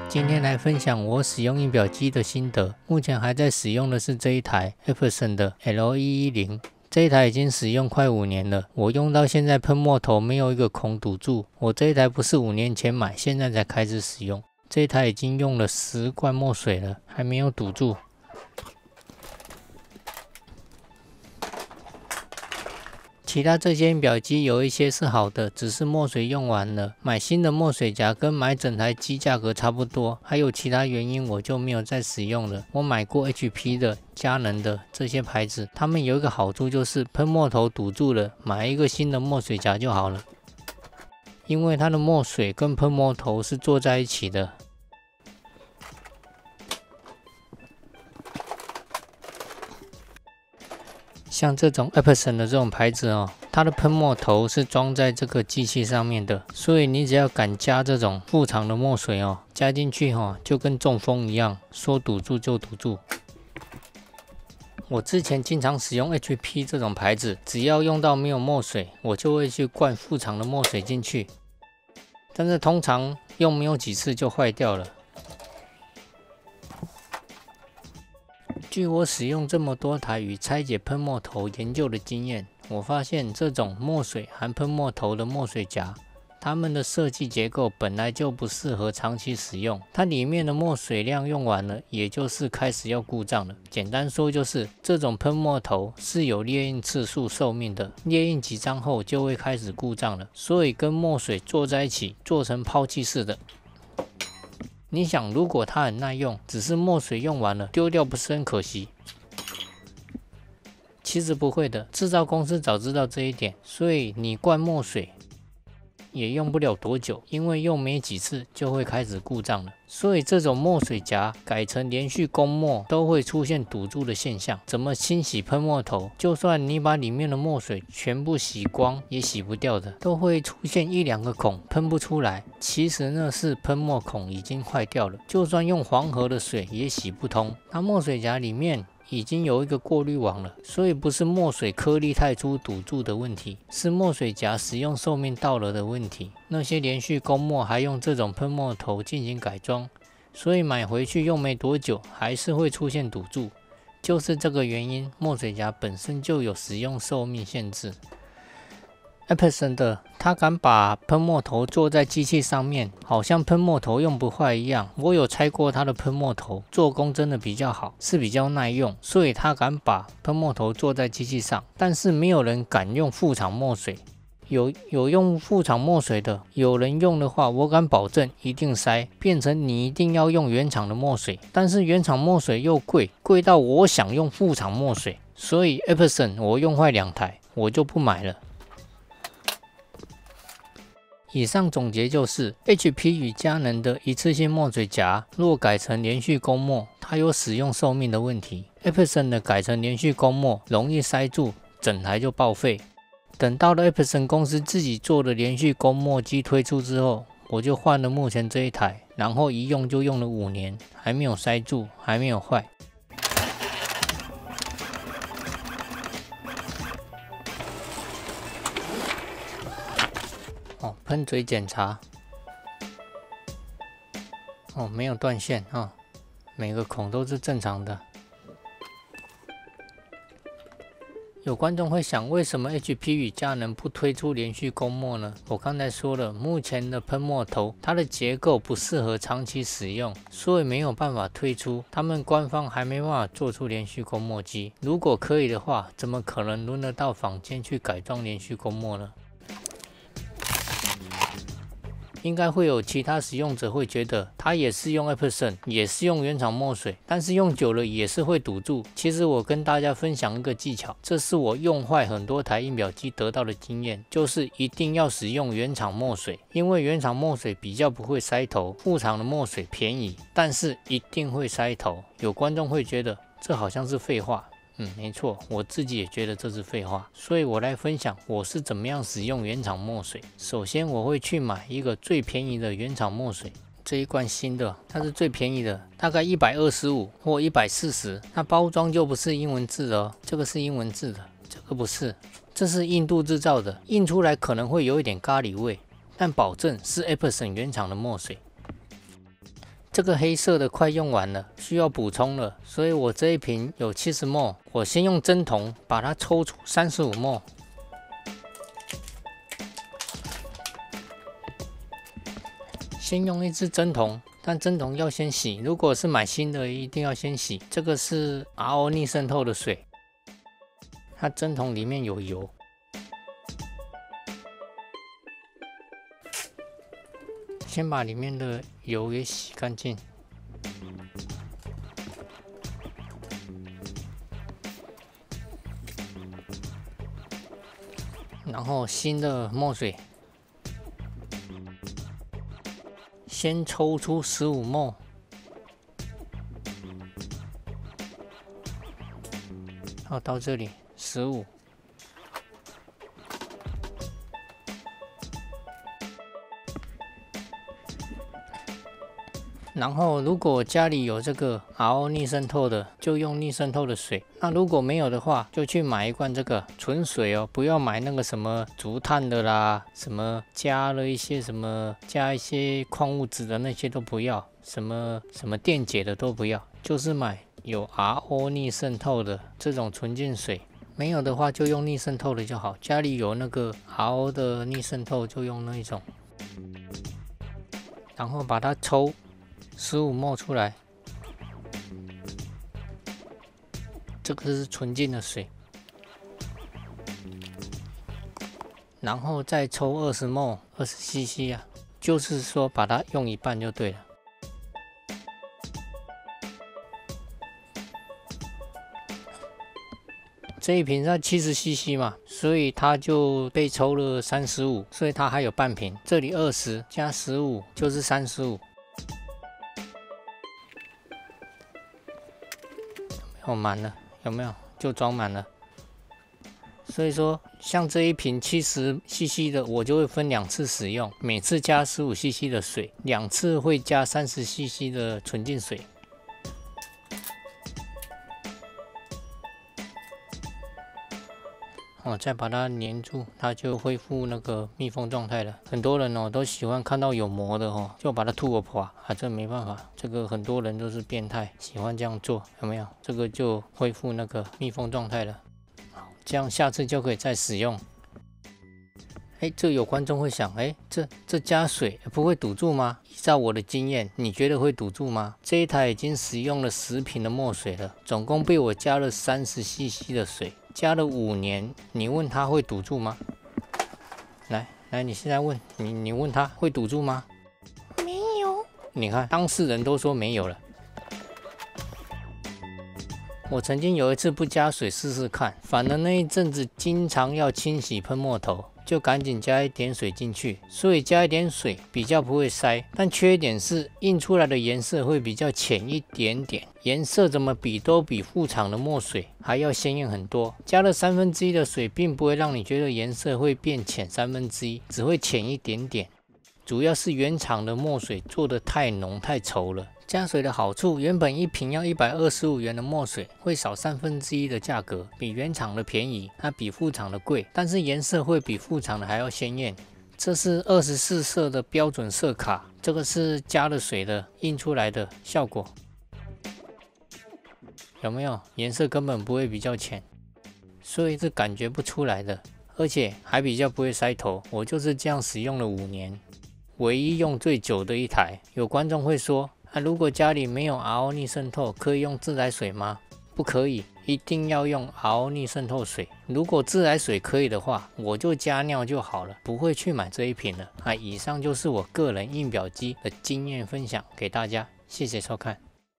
今天来分享我使用印表机的心得。目前还在使用的是这一台 Epson 的 L110，这一台已经使用快5年了。我用到现在喷墨头没有一个孔堵住。我这一台不是5年前买，现在才开始使用。这一台已经用了10罐墨水了，还没有堵住。其他这些印表机有一些是好的，只是墨水用完了，买新的墨水夹跟买整台机价格差不多，还有其他原因我就没有再使用了。我买过 HP 的、佳能的这些牌子，他们有一个好处就是喷墨头堵住了，买一个新的墨水夹就好了，因为它的墨水跟喷墨头是坐在一起的。像这种 Epson 的这种牌子哦，它的喷墨头是装在这个机器上面的，所以你只要敢加这种副厂的墨水哦，加进去哦，就跟中风一样，说堵住就堵住。我之前经常使用 HP 这种牌子，只要用到没有墨水，我就会去灌副厂的墨水进去，但是通常用没有几次就坏掉了。据我使用这么多台与拆解喷墨头研究的经验，我发现这种墨水含喷墨头的墨水夹，它们的设计结构本来就不适合长期使用，它里面的墨水量用完了，也就是开始要故障了。简单说就是这种喷墨头是有列印次数寿命的，列印几张后就会开始故障了，所以跟墨水坐在一起，做成抛弃式的。你想，如果它很耐用，只是墨水用完了，丢掉不是很可惜？其实不会的，制造公司早知道这一点，所以你灌墨水也用不了多久，因为用没几次就会开始故障了。所以这种墨水夹改成连续供墨都会出现堵住的现象。怎么清洗喷墨头？就算你把里面的墨水全部洗光，也洗不掉的，都会出现1、2个孔喷不出来。其实那是喷墨孔已经坏掉了，就算用黄河的水也洗不通。它墨水夹里面已经有一个过滤网了，所以不是墨水颗粒太粗堵住的问题，是墨水夹使用寿命到了的问题。那些连续供墨还用这种喷墨头进行改装，所以买回去用没多久还是会出现堵住，就是这个原因。墨水夹本身就有使用寿命限制。Epson 的，他敢把喷墨头坐在机器上面，好像喷墨头用不坏一样。我有拆过他的喷墨头，做工真的比较好，是比较耐用，所以他敢把喷墨头坐在机器上。但是没有人敢用副厂墨水，有用副厂墨水的，有人用的话，我敢保证一定塞，变成你一定要用原厂的墨水。但是原厂墨水又贵，贵到我想用副厂墨水，所以 Epson 我用坏2台，我就不买了。以上总结就是 HP 与佳能的一次性墨水夹若改成连续供墨，它有使用寿命的问题。Epson 的改成连续供墨容易塞住，整台就报废。等到了 Epson 公司自己做的连续供墨机推出之后，我就换了目前这一台，然后一用就用了5年，还没有塞住，还没有坏。喷嘴检查，没有断线每个孔都是正常的。有观众会想，为什么 HP 与佳能不推出连续供墨呢？我刚才说了，目前的喷墨头它的结构不适合长期使用，所以没有办法推出。他们官方还没办法做出连续供墨机。如果可以的话，怎么可能轮得到坊间去改装连续供墨呢？应该会有其他使用者会觉得，它也是用 Epson， 也是用原厂墨水，但是用久了也是会堵住。其实我跟大家分享一个技巧，这是我用坏很多台印表机得到的经验，就是一定要使用原厂墨水，因为原厂墨水比较不会塞头，副厂的墨水便宜，但是一定会塞头。有观众会觉得这好像是废话。没错，我自己也觉得这是废话，所以我来分享我是怎么样使用原厂墨水。首先我会去买一个最便宜的原厂墨水，这一罐新的，它是最便宜的，大概125或140，那包装就不是英文字了这个是英文字的，这个不是，这是印度制造的，印出来可能会有一点咖喱味，但保证是 Epson 原厂的墨水。这个黑色的快用完了，需要补充了，所以我这一瓶有70ml，我先用针筒把它抽出35ml。先用一支针筒，但针筒要先洗，如果是买新的一定要先洗。这个是 RO 逆渗透的水，它针筒里面有油。先把里面的油给洗干净。然后新的墨水。先抽出15ml，好，到这里15，然后如果家里有这个 RO 逆渗透的，就用逆渗透的水。那如果没有的话，就去买一罐这个纯水哦，不要买那个什么竹炭的啦，什么加了一些什么加一些矿物质的那些都不要，什么电解的都不要，就是买有 RO 逆渗透的这种纯净水。没有的话就用逆渗透的就好，家里有那个 RO 的逆渗透就用那一种，然后把它抽15ml出来，这个是纯净的水，然后再抽20ml，20cc 啊，就是说把它用一半就对了。这一瓶它70cc 嘛，所以它就被抽了35，所以它还有半瓶。这里20加15就是35。有满了，有没有？就装满了。所以说，像这一瓶70cc 的，我就会分2次使用，每次加15cc 的水，2次会加30cc 的纯净水。再把它粘住，它就恢复那个密封状态了。很多人都喜欢看到有膜的就把它吐个破啊，这没办法，这个很多人都是变态，喜欢这样做，有没有？这个就恢复那个密封状态了。好，这样下次就可以再使用。这有观众会想，这加水不会堵住吗？依照我的经验，你觉得会堵住吗？这一台已经使用了10瓶的墨水了，总共被我加了30cc 的水，加了5年，你问他会堵住吗？来，你现在问你问他会堵住吗？没有。你看，当事人都说没有了。我曾经有一次不加水试试看，反而那一阵子经常要清洗喷墨头，就赶紧加一点水进去，所以加一点水比较不会塞，但缺点是印出来的颜色会比较浅一点点，颜色怎么比都比副厂的墨水还要鲜艳很多。加了1/3的水并不会让你觉得颜色会变浅1/3，只会浅一点点，主要是原厂的墨水做得太浓太稠了。加水的好处，原本一瓶要125元的墨水会少1/3的价格，比原厂的便宜，它比副厂的贵，但是颜色会比副厂的还要鲜艳。这是24色的标准色卡，这个是加了水的印出来的效果，有没有？颜色根本不会比较浅，所以是感觉不出来的，而且还比较不会塞头。我就是这样使用了5年，唯一用最久的一台。有观众会说，如果家里没有 RO 逆渗透，可以用自来水吗？不可以，一定要用 RO 逆渗透水。如果自来水可以的话，我就加尿就好了，不会去买这一瓶了。以上就是我个人印表机的经验分享给大家，谢谢收看。